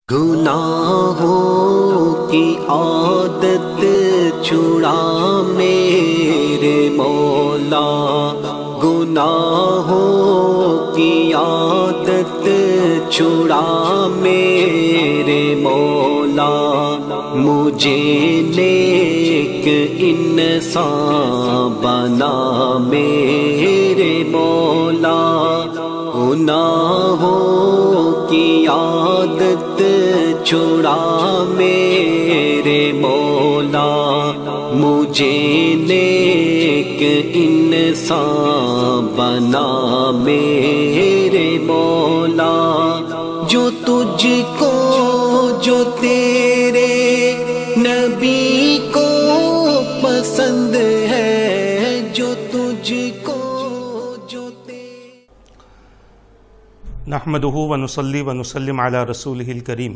گناہوں کی عادت چھڑا میرے مولا، گناہوں کی عادت چھڑا میرے مولا، مجھے نیک انسان بنا میرے مولا، گناہوں کی عادت چھڑا میرے مولا، مجھے نیک انسان بنا میرے مولا، جو تجھ کو جو تیرے نبی کو پسند ہے، جو تجھ کو جو نحمدہ ونصلی ونسلم علی رسولہ الکریم،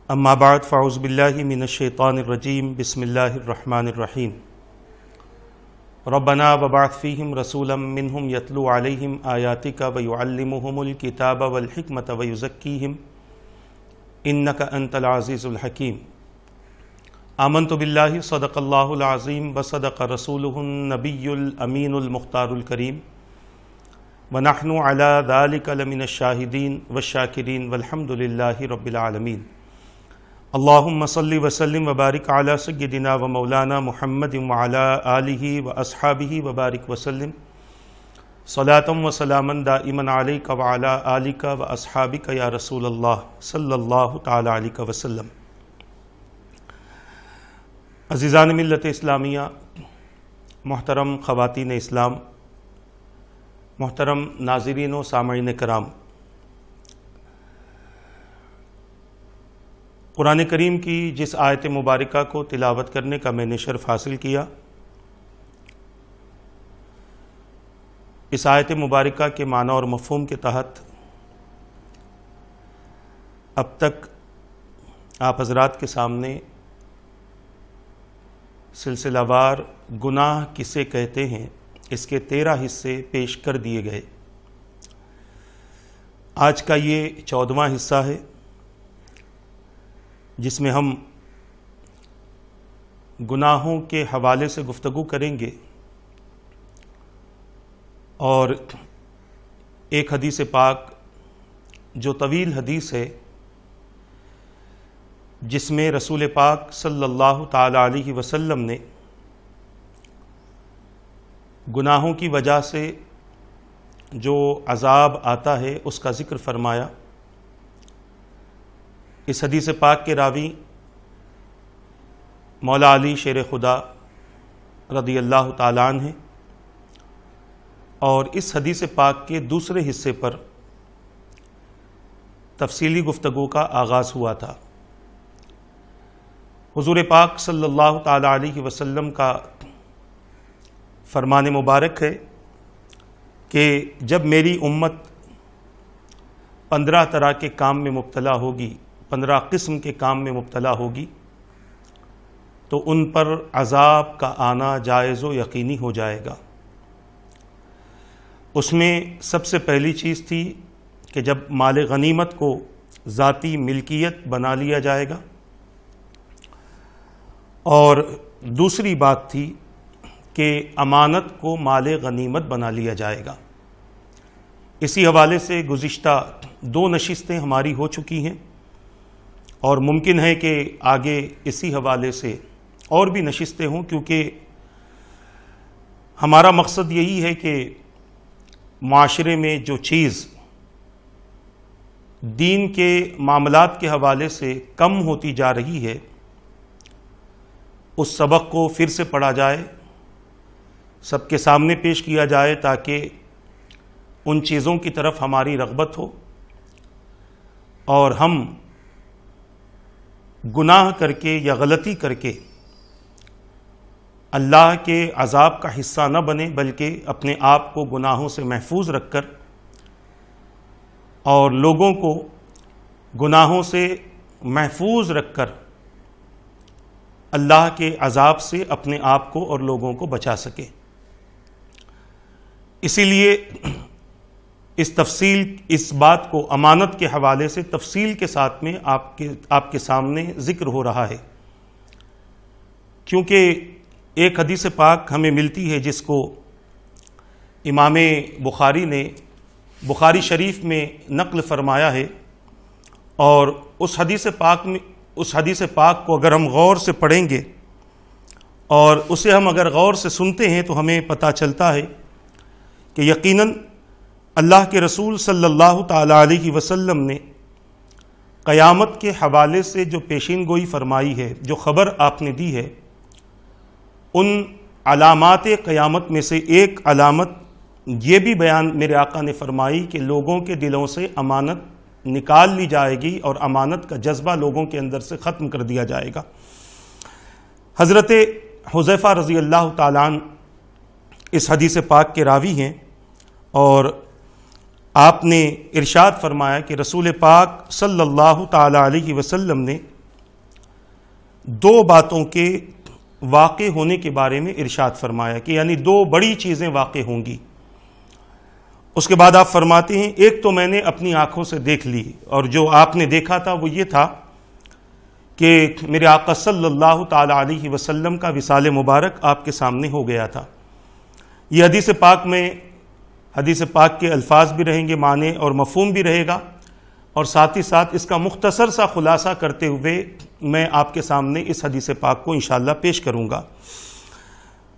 اما بعد فاعوذ باللہ من الشیطان الرجیم، بسم اللہ الرحمن الرحیم۔ ربنا وبعث فیہم رسولا منہم یتلو علیہم آیاتک ویعلمہم الکتاب والحکمت ویزکیہم انک انت العزیز الحکیم۔ آمنت باللہ صدق اللہ العظیم وصدق رسولہ النبی الامین المختار الکریم، وَنَحْنُ عَلَى ذَلِكَ لَمِنَ الشَّاهِدِينَ وَالشَّاكِرِينَ وَالْحَمْدُ لِلَّهِ رَبِّ الْعَالَمِينَ۔ اللہم صلی وسلم وبارک علی سیدنا و مولانا محمد وعلی آلہ واصحابہ وبارک وسلم، صلاۃ و سلاما دائما علیک وعلی آلک واصحابک یا رسول اللہ صلی اللہ تعالی علیہ وسلم۔ عزیزان ملت اسلامیہ، محترم خواتین اسلام، محترم ناظرین و سامعین کرام، قرآن کریم کی جس آیت مبارکہ کو تلاوت کرنے کا میں نے شرف حاصل کیا، اس آیت مبارکہ کے معنی اور مفہوم کے تحت اب تک آپ حضرات کے سامنے سلسلہ وار گناہ کسے کہتے ہیں اس کے 13 حصے پیش کر دیے گئے۔ آج کا یہ 14واں حصہ ہے جس میں ہم گناہوں کے حوالے سے گفتگو کریں گے، اور ایک حدیث پاک جو طویل حدیث ہے، جس میں رسول پاک صلی اللہ تعالی علیہ وسلم نے گناہوں کی وجہ سے جو عذاب آتا ہے اس کا ذکر فرمایا۔ اس حدیث پاک کے راوی مولا علی شیر خدا رضی اللہ تعالیٰ عنہ ہیں، اور اس حدیث پاک کے دوسرے حصے پر تفصیلی گفتگو کا آغاز ہوا تھا۔ حضور پاک صلی اللہ تعالیٰ علیہ وسلم کا فرمان مبارک ہے کہ جب میری امت 15 طرح کے کام میں مبتلا ہوگی، 15 قسم کے کام میں مبتلا ہوگی، تو ان پر عذاب کا آنا جائز و یقینی ہو جائے گا۔ اس میں سب سے پہلی چیز تھی کہ جب مال غنیمت کو ذاتی ملکیت بنا لیا جائے گا، اور دوسری بات تھی کہ امانت کو مال غنیمت بنا لیا جائے گا۔ اسی حوالے سے گزشتہ 2 نشستیں ہماری ہو چکی ہیں، اور ممکن ہے کہ آگے اسی حوالے سے اور بھی نشستیں ہوں، کیونکہ ہمارا مقصد یہی ہے کہ معاشرے میں جو چیز دین کے معاملات کے حوالے سے کم ہوتی جا رہی ہے، اس سبق کو پھر سے پڑھا جائے، سب کے سامنے پیش کیا جائے، تاکہ ان چیزوں کی طرف ہماری رغبت ہو اور ہم گناہ کر کے یا غلطی کر کے اللہ کے عذاب کا حصہ نہ بنے، بلکہ اپنے آپ کو گناہوں سے محفوظ رکھ کر اور لوگوں کو گناہوں سے محفوظ رکھ کر اللہ کے عذاب سے اپنے آپ کو اور لوگوں کو بچا سکے۔ اسی لیے اس بات کو امانت کے حوالے سے تفصیل کے ساتھ میں آپ کے سامنے ذکر ہو رہا ہے، کیونکہ ایک حدیث پاک ہمیں ملتی ہے جس کو امام بخاری نے بخاری شریف میں نقل فرمایا ہے، اور اس حدیث پاک کو اگر ہم غور سے پڑھیں گے اور اسے ہم اگر غور سے سنتے ہیں تو ہمیں پتہ چلتا ہے کہ یقیناً اللہ کے رسول صلی اللہ تعالی علیہ وسلم نے قیامت کے حوالے سے جو پیشین گوئی فرمائی ہے، جو خبر آپ نے دی ہے، ان علامات قیامت میں سے ایک علامت یہ بھی بیان میرے آقا نے فرمائی کہ لوگوں کے دلوں سے امانت نکال لی جائے گی اور امانت کا جذبہ لوگوں کے اندر سے ختم کر دیا جائے گا۔ حضرت حذیفہ رضی اللہ تعالیٰ عنہ اس حدیث پاک کے راوی ہیں، اور آپ نے ارشاد فرمایا کہ رسول پاک صلی اللہ تعالی علیہ وسلم نے دو باتوں کے واقع ہونے کے بارے میں ارشاد فرمایا کہ یعنی دو بڑی چیزیں واقع ہوں گی۔ اس کے بعد آپ فرماتے ہیں ایک تو میں نے اپنی آنکھوں سے دیکھ لی، اور جو آپ نے دیکھا تھا وہ یہ تھا کہ میرے آقا صلی اللہ تعالی علیہ وسلم کا وصال مبارک آپ کے سامنے ہو گیا تھا۔ یہ حدیث پاک کے الفاظ بھی رہیں گے، معنی اور مفہوم بھی رہے گا، اور ساتھ ہی ساتھ اس کا مختصر سا خلاصہ کرتے ہوئے میں آپ کے سامنے اس حدیث پاک کو انشاءاللہ پیش کروں گا۔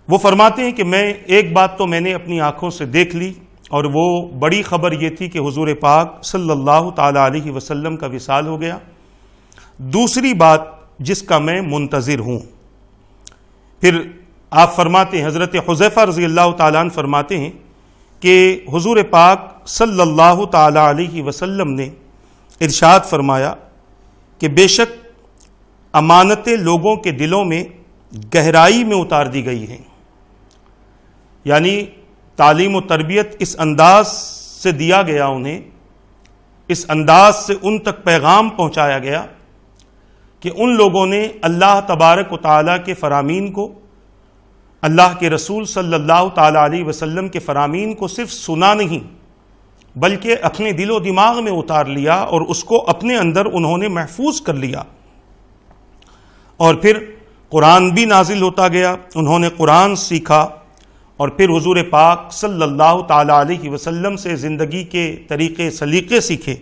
وہ فرماتے ہیں کہ ایک بات تو میں نے اپنی آنکھوں سے دیکھ لی، اور وہ بڑی خبر یہ تھی کہ حضور پاک صلی اللہ تعالی علیہ وسلم کا وصال ہو گیا۔ دوسری بات جس کا میں منتظر ہوں۔ پھر آپ فرماتے ہیں، حضرت حذیفہ رضی اللہ تعالیٰ عنہ فرماتے ہیں کہ حضور پاک صلی اللہ تعالی علیہ وسلم نے ارشاد فرمایا کہ بے شک امانتیں لوگوں کے دلوں میں گہرائی میں اتار دی گئی ہیں، یعنی تعلیم و تربیت اس انداز سے دیا گیا، انہیں اس انداز سے ان تک پیغام پہنچایا گیا کہ ان لوگوں نے اللہ تبارک و تعالیٰ کے فرامین کو، اللہ کے رسول صلی اللہ تعالی علیہ وسلم کے فرامین کو صرف سنا نہیں بلکہ اپنے دل و دماغ میں اتار لیا، اور اس کو اپنے اندر انہوں نے محفوظ کر لیا۔ اور پھر قرآن بھی نازل ہوتا گیا، انہوں نے قرآن سیکھا، اور پھر حضور پاک صلی اللہ تعالی علیہ وسلم سے زندگی کے طریقے سلیقے سیکھے،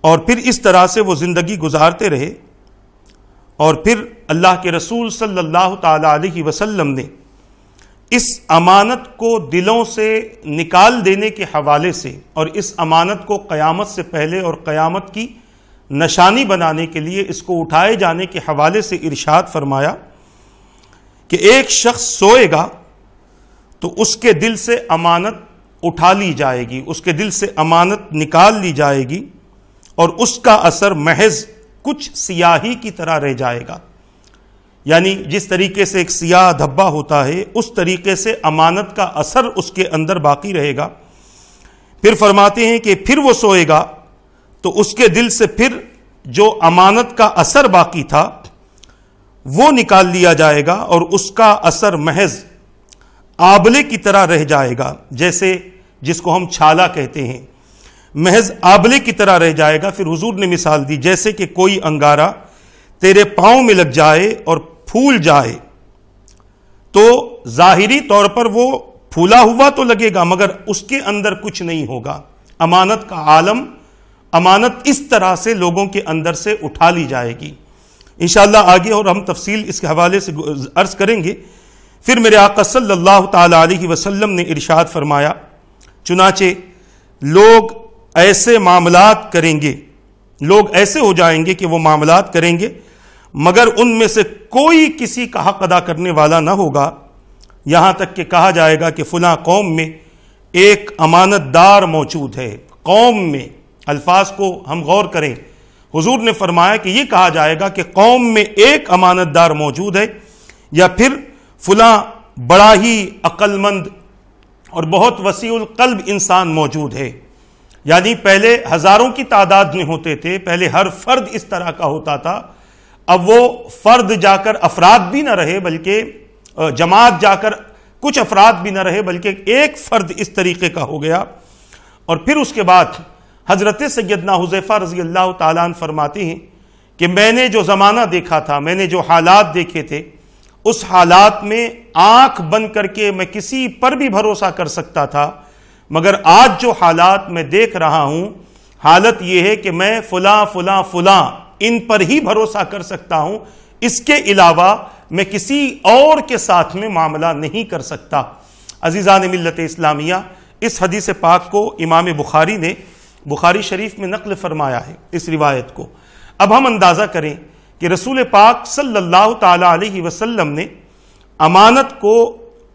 اور پھر اس طرح سے وہ زندگی گزارتے رہے۔ اور پھر اللہ کے رسول صلی اللہ تعالی علیہ وسلم نے اس امانت کو دلوں سے نکال دینے کے حوالے سے، اور اس امانت کو قیامت سے پہلے اور قیامت کی نشانی بنانے کے لیے اس کو اٹھائے جانے کے حوالے سے ارشاد فرمایا کہ ایک شخص سوئے گا تو اس کے دل سے امانت اٹھا لی جائے گی، اس کے دل سے امانت نکال لی جائے گی، اور اس کا اثر محض کچھ سیاہی کی طرح رہ جائے گا، یعنی جس طریقے سے ایک سیاہ دھبا ہوتا ہے اس طریقے سے امانت کا اثر اس کے اندر باقی رہے گا۔ پھر فرماتے ہیں کہ پھر وہ سوئے گا تو اس کے دل سے پھر جو امانت کا اثر باقی تھا وہ نکال لیا جائے گا، اور اس کا اثر محض آبلے کی طرح رہ جائے گا، جیسے جس کو ہم چھالا کہتے ہیں، محض آبلے کی طرح رہ جائے گا۔ پھر حضور نے مثال دی جیسے کہ کوئی انگارہ تیرے پاؤں میں لگ جائے اور پھول جائے، تو ظاہری طور پر وہ پھولا ہوا تو لگے گا مگر اس کے اندر کچھ نہیں ہوگا۔ امانت کا عالم، امانت اس طرح سے لوگوں کے اندر سے اٹھا لی جائے گی۔ انشاءاللہ آگے اور ہم تفصیل اس کے حوالے سے عرض کریں گے۔ پھر میرے آقا صلی اللہ تعالی علیہ وسلم نے ارشاد فرمایا، چنانچہ لوگ ایسے معاملات کریں گے، لوگ ایسے ہو جائیں گے کہ وہ معاملات کریں گے مگر ان میں سے کوئی کسی کا حق ادا کرنے والا نہ ہوگا، یہاں تک کہ کہا جائے گا کہ فلاں قوم میں ایک امانت دار موجود ہے۔ قوم میں الفاظ کو ہم غور کریں، حضور نے فرمایا کہ یہ کہا جائے گا کہ قوم میں ایک امانت دار موجود ہے، یا پھر فلاں بڑا ہی عقل مند اور بہت وسیع القلب انسان موجود ہے۔ یعنی پہلے ہزاروں کی تعداد میں ہوتے تھے، پہلے ہر فرد اس طرح کا ہوتا تھا، اب وہ فرد جا کر افراد بھی نہ رہے بلکہ جماعت جا کر کچھ افراد بھی نہ رہے بلکہ ایک فرد اس طریقے کا ہو گیا، اور پھر اس کے بعد حضرت سیدنا حذیفہ رضی اللہ تعالیٰ عنہ فرماتے ہیں کہ میں نے جو زمانہ دیکھا تھا، میں نے جو حالات دیکھے تھے، اس حالات میں آنکھ بند کر کے میں کسی پر بھی بھروسہ کر سکتا تھا، مگر آج جو حالات میں دیکھ رہا ہوں، حالت یہ ہے کہ میں فلاں فلاں فلاں ان پر ہی بھروسہ کر سکتا ہوں، اس کے علاوہ میں کسی اور کے ساتھ میں معاملہ نہیں کر سکتا۔ عزیزان ملت اسلامیہ، اس حدیث پاک کو امام بخاری نے بخاری شریف میں نقل فرمایا ہے اس روایت کو۔ اب ہم اندازہ کریں کہ رسول پاک صلی اللہ تعالی علیہ وسلم نے امانت کو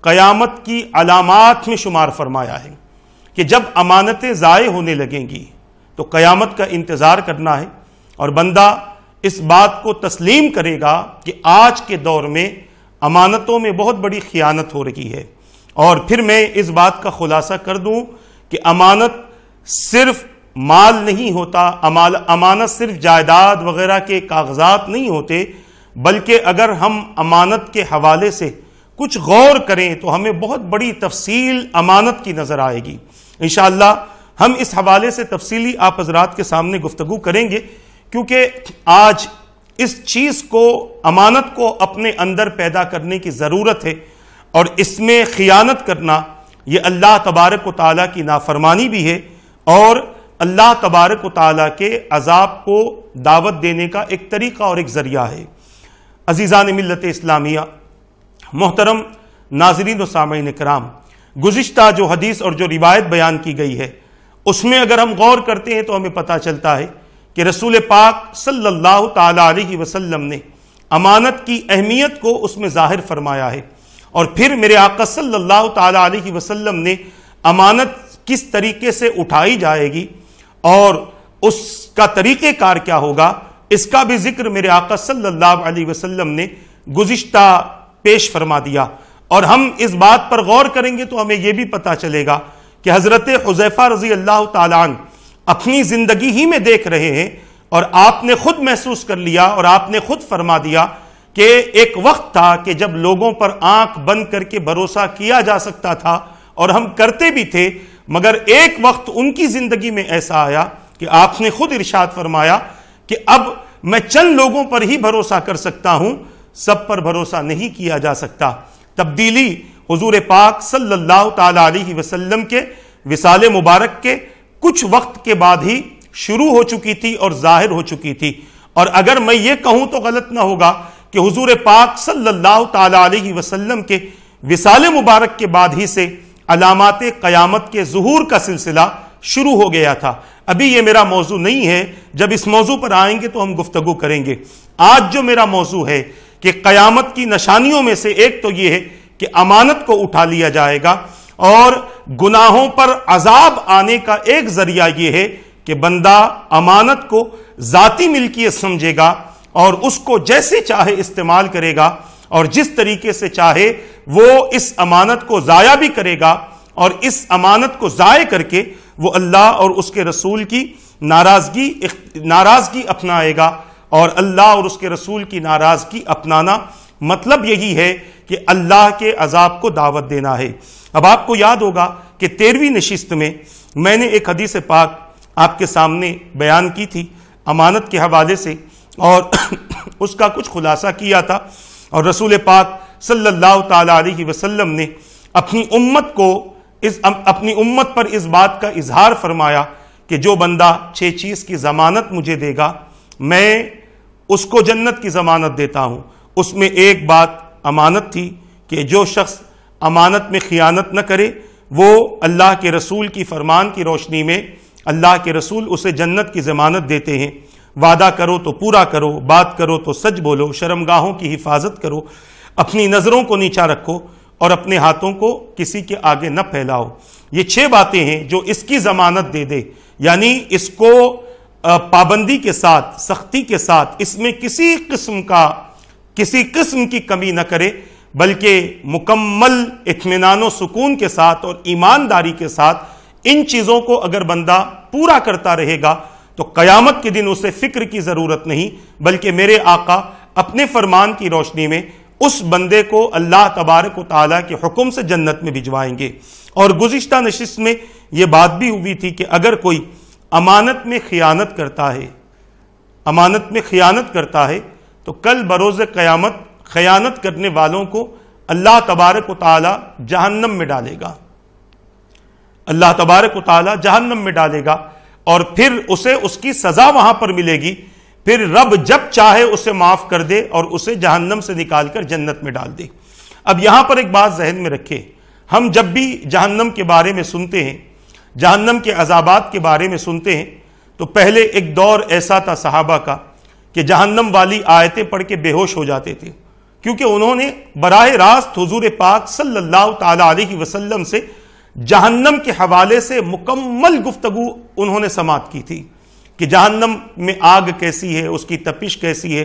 قیامت کی علامات میں شمار فرمایا ہے کہ جب امانتیں ضائع ہونے لگیں گی تو قیامت کا انتظار کرنا ہے، اور بندہ اس بات کو تسلیم کرے گا کہ آج کے دور میں امانتوں میں بہت بڑی خیانت ہو رہی ہے۔ اور پھر میں اس بات کا خلاصہ کر دوں کہ امانت صرف مال نہیں ہوتا، امانت صرف جائیداد وغیرہ کے کاغذات نہیں ہوتے، بلکہ اگر ہم امانت کے حوالے سے کچھ غور کریں تو ہمیں بہت بڑی تفصیل امانت کی نظر آئے گی۔ انشاءاللہ ہم اس حوالے سے تفصیلی آپ حضرات کے سامنے گفتگو کریں گے، کیونکہ آج اس چیز کو، امانت کو اپنے اندر پیدا کرنے کی ضرورت ہے، اور اس میں خیانت کرنا یہ اللہ تبارک و تعالیٰ کی نافرمانی بھی ہے، اور اللہ تبارک و تعالیٰ کے عذاب کو دعوت دینے کا ایک طریقہ اور ایک ذریعہ ہے۔ عزیزان ملت اسلامیہ، محترم ناظرین و سامعین کرام، گزشتہ جو حدیث اور جو روایت بیان کی گئی ہے اس میں اگر ہم غور کرتے ہیں تو ہمیں پتہ چلتا ہے کہ رسول پاک صلی اللہ تعالی علیہ وسلم نے امانت کی اہمیت کو اس میں ظاہر فرمایا ہے، اور پھر میرے آقا صلی اللہ تعالی علیہ وسلم نے امانت کس طریقے سے اٹھائی جائے گی اور اس کا طریقہ کار کیا ہوگا، اس کا بھی ذکر میرے آقا صلی اللہ علیہ وسلم نے گزشتہ پیش فرما دیا۔ اور ہم اس بات پر غور کریں گے تو ہمیں یہ بھی پتہ چلے گا کہ حضرت حذیفہ رضی اللہ تعالیٰ عنہ اپنی زندگی ہی میں دیکھ رہے ہیں، اور آپ نے خود محسوس کر لیا اور آپ نے خود فرما دیا کہ ایک وقت تھا کہ جب لوگوں پر آنکھ بند کر کے بھروسہ کیا جا سکتا تھا، اور ہم کرتے بھی تھے، مگر ایک وقت ان کی زندگی میں ایسا آیا کہ آپ نے خود ارشاد فرمایا کہ اب میں چند لوگوں پر ہی بھروسہ کر سکتا ہوں، سب پر بھروسہ نہیں کیا جا سکتا۔ تبدیلی حضور پاک صلی اللہ تعالی علیہ وسلم کے وصال مبارک کے کچھ وقت کے بعد ہی شروع ہو چکی تھی اور ظاہر ہو چکی تھی، اور اگر میں یہ کہوں تو غلط نہ ہوگا کہ حضور پاک صلی اللہ تعالی علیہ وسلم کے وصال مبارک کے بعد ہی سے علامات قیامت کے ظہور کا سلسلہ شروع ہو گیا تھا۔ ابھی یہ میرا موضوع نہیں ہے، جب اس موضوع پر آئیں گے تو ہم گفتگو کریں گے۔ آج جو میرا موضوع ہے کہ قیامت کی نشانیوں میں سے ایک تو یہ ہے کہ امانت کو اٹھا لیا جائے گا، اور گناہوں پر عذاب آنے کا ایک ذریعہ یہ ہے کہ بندہ امانت کو ذاتی ملکیت سمجھے گا اور اس کو جیسے چاہے استعمال کرے گا، اور جس طریقے سے چاہے وہ اس امانت کو ضائع بھی کرے گا، اور اس امانت کو ضائع کر کے وہ اللہ اور اس کے رسول کی ناراضگی اپنائے گا۔ اور اللہ اور اس کے رسول کی ناراضگی اپنانا مطلب یہی ہے کہ اللہ کے عذاب کو دعوت دینا ہے۔ اب آپ کو یاد ہوگا کہ 13ویں نشست میں میں نے ایک حدیث پاک آپ کے سامنے بیان کی تھی امانت کے حوالے سے، اور اس کا کچھ خلاصہ کیا تھا، اور رسول پاک صلی اللہ تعالی علیہ وسلم نے اپنی امت پر اس بات کا اظہار فرمایا کہ جو بندہ 6 چیز کی ضمانت مجھے دے گا میں اس کو جنت کی ضمانت دیتا ہوں۔ اس میں ایک بات امانت تھی کہ جو شخص امانت میں خیانت نہ کرے وہ اللہ کے رسول کی فرمان کی روشنی میں اللہ کے رسول اسے جنت کی ضمانت دیتے ہیں۔ وعدہ کرو تو پورا کرو، بات کرو تو سچ بولو، شرمگاہوں کی حفاظت کرو، اپنی نظروں کو نیچا رکھو، اور اپنے ہاتھوں کو کسی کے آگے نہ پھیلاؤ۔ یہ 6 باتیں ہیں جو اس کی ضمانت دے دے، یعنی اس کو پابندی کے ساتھ، سختی کے ساتھ، اس میں کسی قسم کی کمی نہ کرے، بلکہ مکمل اطمینان و سکون کے ساتھ اور ایمانداری کے ساتھ ان چیزوں کو اگر بندہ پورا کرتا رہے گا تو قیامت کے دن اسے فکر کی ضرورت نہیں، بلکہ میرے آقا اپنے فرمان کی روشنی میں اس بندے کو اللہ تبارک و تعالیٰ کے حکم سے جنت میں بھجوائیں گے۔ اور گزشتہ نشست میں یہ بات بھی ہوئی تھی کہ اگر کوئی امانت میں خیانت کرتا ہے تو کل بروز قیامت خیانت کرنے والوں کو اللہ تبارک و تعالی جہنم میں ڈالے گا، اللہ تبارک و تعالی جہنم میں ڈالے گا، اور پھر اسے اس کی سزا وہاں پر ملے گی، پھر رب جب چاہے اسے معاف کر دے اور اسے جہنم سے نکال کر جنت میں ڈال دے۔ اب یہاں پر ایک بات ذہن میں رکھیں، ہم جب بھی جہنم کے بارے میں سنتے ہیں، جہنم کے عذابات کے بارے میں سنتے ہیں، تو پہلے ایک دور ایسا تھا صحابہ کا کہ جہنم والی آیتیں پڑھ کے بے ہوش ہو جاتے تھے، کیونکہ انہوں نے براہ راست حضور پاک صلی اللہ تعالی علیہ وسلم سے جہنم کے حوالے سے مکمل گفتگو انہوں نے سماعت کی تھی کہ جہنم میں آگ کیسی ہے، اس کی تپش کیسی ہے،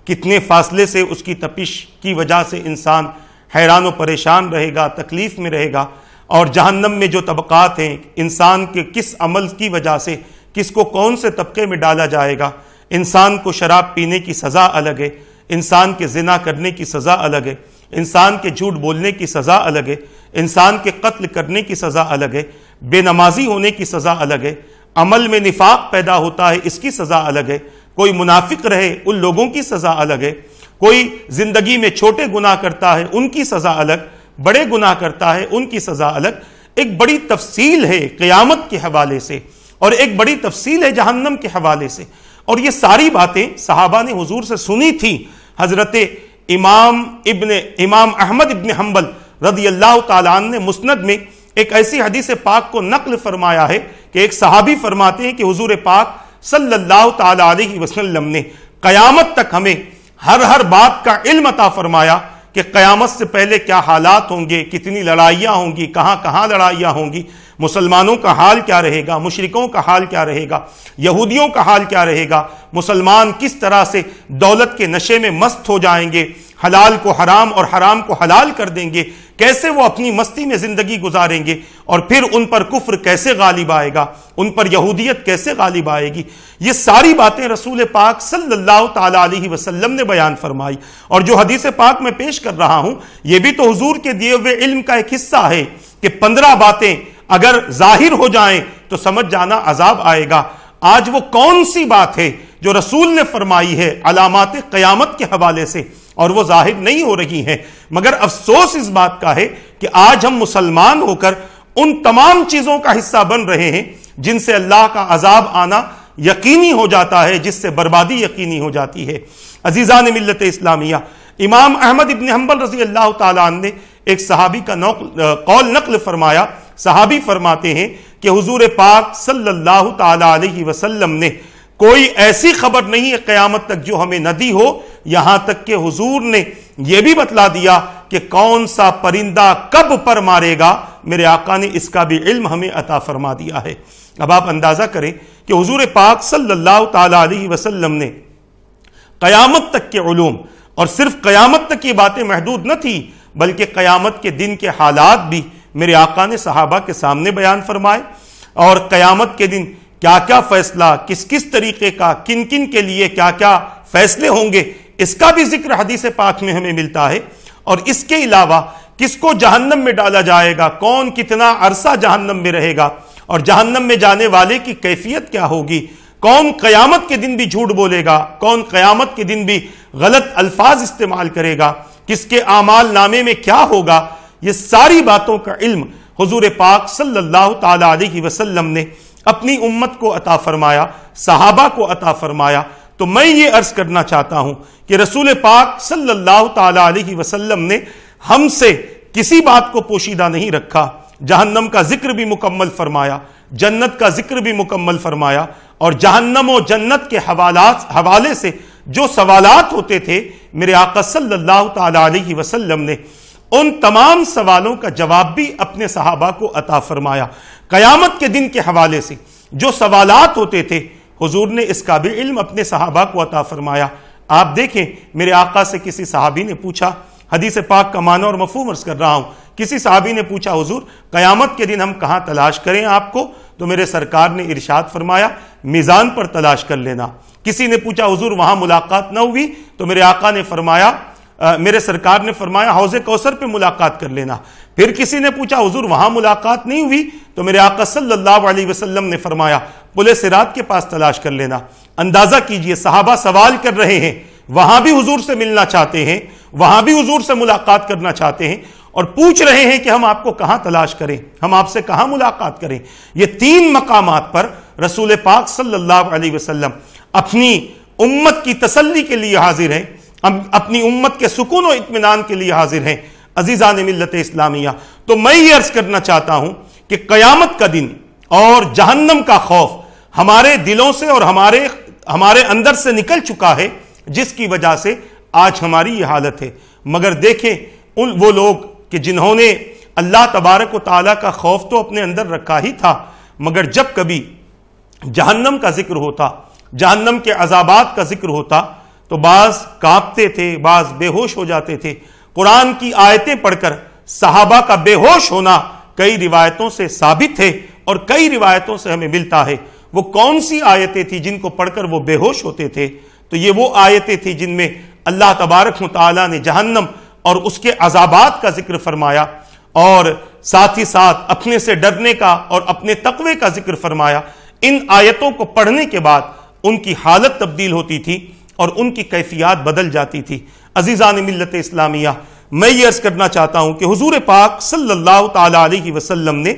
کتنے فاصلے سے اس کی تپش کی وجہ سے انسان حیران و پریشان رہے گا، تکلیف میں رہے گا، اور جہنم میں جو طبقات ہیں، انسان کے کس عمل کی وجہ سے کس کو کون سے طبقے میں ڈالا جائے گا، انسان کو شراب پینے کی سزا الگ ہے، انسان کے زنا کرنے کی سزا الگ ہے، انسان کے جھوٹ بولنے کی سزا الگ ہے، انسان کے قتل کرنے کی سزا الگ ہے، بے نمازی ہونے کی سزا الگ ہے، عمل میں نفاق پیدا ہوتا ہے اس کی سزا الگ ہے، کوئی منافق رہے ان لوگوں کی سزا الگ ہے، کوئی زندگی میں چھوٹے گناہ کرتا ہے ان کی سزا الگ، بڑے گناہ کرتا ہے ان کی سزا الگ۔ ایک بڑی تفصیل ہے قیامت کے حوالے سے، اور ایک بڑی تفصیل ہے جہنم کے حوالے سے، اور یہ ساری باتیں صحابہ نے حضور سے سنی تھی۔ حضرت امام احمد ابن حنبل رضی اللہ تعالیٰ عنہ نے مسند میں ایک ایسی حدیث پاک کو نقل فرمایا ہے کہ ایک صحابی فرماتے ہیں کہ حضور پاک صلی اللہ تعالیٰ علیہ وسلم نے قیامت تک ہمیں ہر بات کا علم عطا فرمایا کہ قیامت سے پہلے کیا حالات ہوں گے، کتنی لڑائیاں ہوں گی، کہاں لڑائیاں ہوں گی، مسلمانوں کا حال کیا رہے گا، مشرکوں کا حال کیا رہے گا، یہودیوں کا حال کیا رہے گا، مسلمان کس طرح سے دولت کے نشے میں مست ہو جائیں گے، حلال کو حرام اور حرام کو حلال کر دیں گے، کیسے وہ اپنی مستی میں زندگی گزاریں گے، اور پھر ان پر کفر کیسے غالب آئے گا، ان پر یہودیت کیسے غالب آئے گی۔ یہ ساری باتیں رسول پاک صلی اللہ تعالیٰ علیہ وسلم نے بیان فرمائی، اور جو حدیث پاک میں پیش کر رہا ہوں یہ بھی تو حضور کے دیے ہوئے علم کا ایک حصہ ہے کہ 15 باتیں اگر ظاہر ہو جائیں تو سمجھ جانا عذاب آئے گا۔ آج وہ کون سی بات ہے جو رسول نے فرمائی ہے علامات قیامت کے حوالے سے، اور وہ ظاہر نہیں ہو رہی ہیں، مگر افسوس اس بات کا ہے کہ آج ہم مسلمان ہو کر ان تمام چیزوں کا حصہ بن رہے ہیں جن سے اللہ کا عذاب آنا یقینی ہو جاتا ہے، جس سے بربادی یقینی ہو جاتی ہے۔ عزیزان ملت اسلامیہ، امام احمد ابن حنبل رضی اللہ تعالیٰ عنہ نے ایک صحابی کا قول نقل فرمایا۔ صحابی فرماتے ہیں کہ حضور پاک صلی اللہ تعالیٰ علیہ وسلم نے کوئی ایسی خبر نہیں ہے قیامت تک جو ہمیں نہ دی ہو، یہاں تک کہ حضور نے یہ بھی بتلا دیا کہ کون سا پرندہ کب پر مارے گا، میرے آقا نے اس کا بھی علم ہمیں عطا فرما دیا ہے۔ اب آپ اندازہ کریں کہ حضور پاک صلی اللہ تعالیٰ علیہ وسلم نے قیامت تک کے علوم، اور صرف قیامت تک یہ باتیں محدود نہ تھی بلکہ قیامت کے دن کے حالات بھی میرے آقا نے صحابہ کے سامنے بیان فرمائے، اور قیامت کے دن کیا کیا فیصلہ، کس طریقے کا، کن کے لیے کیا کیا فیصلے ہوں گے، اس کا بھی ذکر حدیث پاک میں ہمیں ملتا ہے۔ اور اس کے علاوہ کس کو جہنم میں ڈالا جائے گا، کون کتنا عرصہ جہنم میں رہے گا، اور جہنم میں جانے والے کی کیفیت کیا ہوگی، کون قیامت کے دن بھی جھوٹ بولے گا، کون قیامت کے دن بھی غلط الفاظ استعمال کرے گا، کس کے اعمال نامے میں کیا ہوگا، یہ ساری باتوں کا علم حضور پاک صلی اللہ تعالیٰ علیہ وسلم نے اپنی امت کو عطا فرمایا، صحابہ کو عطا فرمایا۔ تو میں یہ عرض کرنا چاہتا ہوں کہ رسول پاک صلی اللہ تعالیٰ علیہ وسلم نے ہم سے کسی بات کو پوشیدہ نہیں رکھا، جہنم کا ذکر بھی مکمل فرمایا، جنت کا ذکر بھی مکمل فرمایا، اور جہنم و جنت کے حوالے سے جو سوالات ہوتے تھے میرے آقا صلی اللہ تعالیٰ علیہ وسلم نے ان تمام سوالوں کا جواب بھی اپنے صحابہ کو عطا فرمایا۔ قیامت کے دن کے حوالے سے جو سوالات ہوتے تھے حضور نے اس کا بھی علم اپنے صحابہ کو عطا فرمایا۔ آپ دیکھیں میرے آقا سے کسی صحابی نے پوچھا، حدیث پاک کا معنی اور مفہوم عرض کر رہا ہوں، کسی صحابی نے پوچھا حضور قیامت کے دن ہم کہاں تلاش کریں آپ کو، تو میرے سرکار نے ارشاد فرمایا میزان پر تلاش کر لینا۔ کسی نے پوچھا حضور وہاں ملاقات نہ ہوئی، تو میرے آقا نے فرمایا میرے سرکار نے فرمایا حوض کوثر پہ ملاقات کر لینا۔ پھر کسی نے پوچھا حضور وہاں ملاقات نہیں ہوئی؟ تو میرے آقا صلی اللہ علیہ وسلم نے فرمایا پل صراط کے پاس تلاش کر لینا۔ اندازہ کیجئے صحابہ سوال کر رہے ہیں، وہاں بھی حضور سے ملنا چاہتے ہیں، وہاں بھی حضور سے ملاقات کرنا چاہتے ہیں، اور پوچھ رہے ہیں کہ ہم آپ کو کہاں تلاش کریں، ہم آپ سے کہاں ملاقات کریں۔ یہ تین مقامات پر رسول پاک صلی اللہ علیہ وسلم اپنی امت کی تسلی کے لیے حاضر ہیں، اپنی امت کے سکون و اطمینان کے لیے حاضر ہیں۔ عزیزان ملت اسلامیہ، تو میں یہ عرض کرنا چاہتا ہوں کہ قیامت کا دن اور جہنم کا خوف ہمارے دلوں سے اور ہمارے اندر سے نکل چکا ہے، جس کی وجہ سے آج ہماری یہ حالت ہے۔ مگر دیکھیں وہ لوگ کہ جنہوں نے اللہ تبارک و تعالیٰ کا خوف تو اپنے اندر رکھا ہی تھا، مگر جب کبھی جہنم کا ذکر ہوتا، جہنم کے عذابات کا ذکر ہوتا، تو بعض کانپتے تھے، بعض بے ہوش ہو جاتے تھے۔ قرآن کی آیتیں پڑھ کر صحابہ کا بے ہوش ہونا کئی روایتوں سے ثابت ہے اور کئی روایتوں سے ہمیں ملتا ہے۔ وہ کون سی آیتیں تھیں جن کو پڑھ کر وہ بے ہوش ہوتے تھے؟ تو یہ وہ آیتیں تھیں جن میں اللہ تبارک و تعالیٰ نے جہنم اور اس کے عذابات کا ذکر فرمایا، اور ساتھ ہی ساتھ اپنے سے ڈرنے کا اور اپنے تقوی کا ذکر فرمایا۔ ان آیتوں کو پڑھنے کے بعد ان کی حالت تبدیل ہوتی تھی اور ان کی کیفیات بدل جاتی تھی۔ عزیزان ملت اسلامیہ، میں یہ عرض کرنا چاہتا ہوں کہ حضور پاک صلی اللہ تعالیٰ علیہ وسلم نے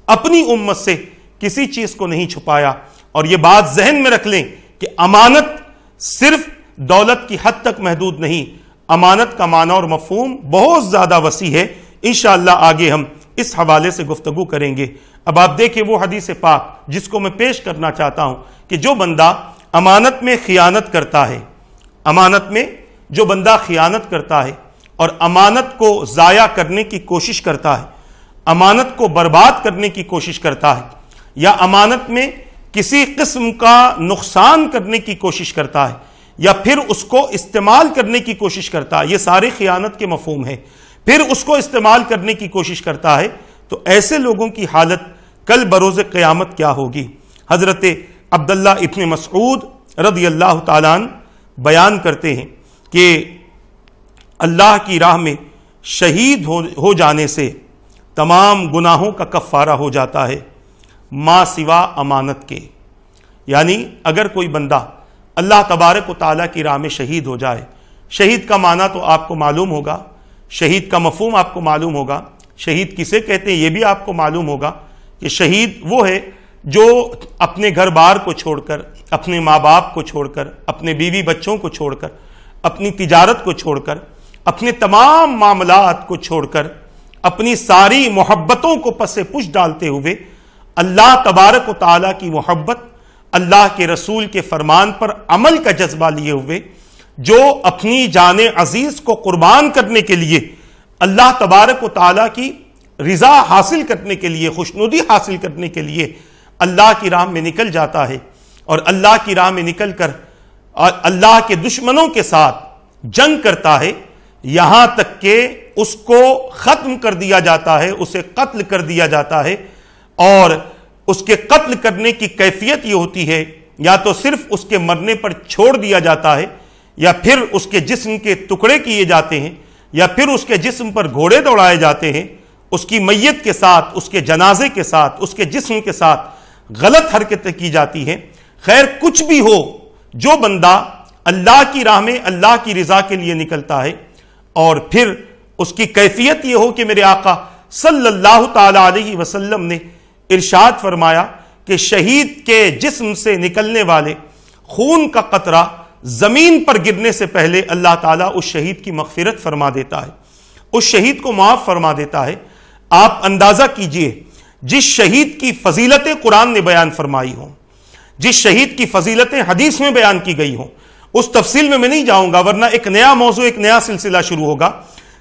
اپنی امت سے کسی چیز کو نہیں چھپایا، اور یہ بات ذہن میں رکھ لیں کہ امانت صرف دولت کی حد تک محدود نہیں، امانت کا معنی اور مفہوم بہت زیادہ وسیع ہے۔ انشاءاللہ آگے ہم اس حوالے سے گفتگو کریں گے۔ اب آپ دیکھیں وہ حدیث پاک جس کو میں پیش کرنا چاہتا ہوں کہ جو بندہ امانت میں خیانت کرتا ہے، امانت میں جو بندہ خیانت کرتا ہے اور امانت کو ضائع کرنے کی کوشش کرتا ہے، امانت کو برباد کرنے کی کوشش کرتا ہے، یا امانت میں کسی قسم کا نقصان کرنے کی کوشش کرتا ہے، یا پھر اس کو استعمال کرنے کی کوشش کرتا ہے، یہ سارے خیانت کے مفہوم ہیں، پھر اس کو استعمال کرنے کی کوشش کرتا ہے، تو ایسے لوگوں کی حالت کل بروز قیامت کیا ہوگی؟ حضرت عبداللہ ابن مسعود رضی اللہ تعالیٰ عنہ بیان کرتے ہیں کہ اللہ کی راہ میں شہید ہو جانے سے تمام گناہوں کا کفارہ ہو جاتا ہے ما سوا امانت کے۔ یعنی اگر کوئی بندہ اللہ تبارک و تعالیٰ کی راہ میں شہید ہو جائے، شہید کا معنی تو آپ کو معلوم ہوگا، شہید کا مفہوم آپ کو معلوم ہوگا، شہید کسے کہتے ہیں یہ بھی آپ کو معلوم ہوگا کہ شہید وہ ہے جو اپنے گھر بار کو چھوڑ کر، اپنے ماں باپ کو چھوڑ کر، اپنے بیوی بچوں کو چھوڑ کر، اپنی تجارت کو چھوڑ کر، اپنے تمام معاملات کو چھوڑ کر، اپنی ساری محبتوں کو پس پش ڈالتے ہوئے اللہ تبارک و تعالیٰ کی محبت، اللہ کے رسول کے فرمان پر عمل کا جذبہ لیے ہوئے، جو اپنی جان عزیز کو قربان کرنے کے لیے، اللہ تبارک و تعالیٰ کی رضا حاصل کرنے کے لیے، خوشنودی حاصل کرنے کے لیے اللہ کی راہ میں نکل جاتا ہے، اور اللہ کی راہ میں نکل کر اللہ کے دشمنوں کے ساتھ جنگ کرتا ہے، یہاں تک کہ اس کو ختم کر دیا جاتا ہے، اسے قتل کر دیا جاتا ہے، اور اس کے قتل کرنے کی کیفیت یہ ہوتی ہے یا تو صرف اس کے مرنے پر چھوڑ دیا جاتا ہے، یا پھر اس کے جسم کے ٹکڑے کیے جاتے ہیں، یا پھر اس کے جسم پر گھوڑے دوڑائے جاتے ہیں، اس کی میت کے ساتھ، اس کے جنازے کے ساتھ، اس کے جسم کے ساتھ غلط حرکتیں کی جاتی ہیں۔ خیر کچھ بھی ہو، جو بندہ اللہ کی راہ میں اللہ کی رضا کے لیے نکلتا ہے، اور پھر اس کی کیفیت یہ ہو کہ میرے آقا صلی اللہ تعالیٰ علیہ وسلم نے ارشاد فرمایا کہ شہید کے جسم سے نکلنے والے خون کا قطرہ زمین پر گرنے سے پہلے اللہ تعالیٰ اس شہید کی مغفرت فرما دیتا ہے، اس شہید کو معاف فرما دیتا ہے۔ آپ اندازہ کیجئے جس شہید کی فضیلتیں قرآن نے بیان فرمائی ہوں، جس شہید کی فضیلتیں حدیث میں بیان کی گئی ہوں، اس تفصیل میں نہیں جاؤں گا ورنہ ایک نیا موضوع، ایک نیا سلسلہ شروع ہوگا،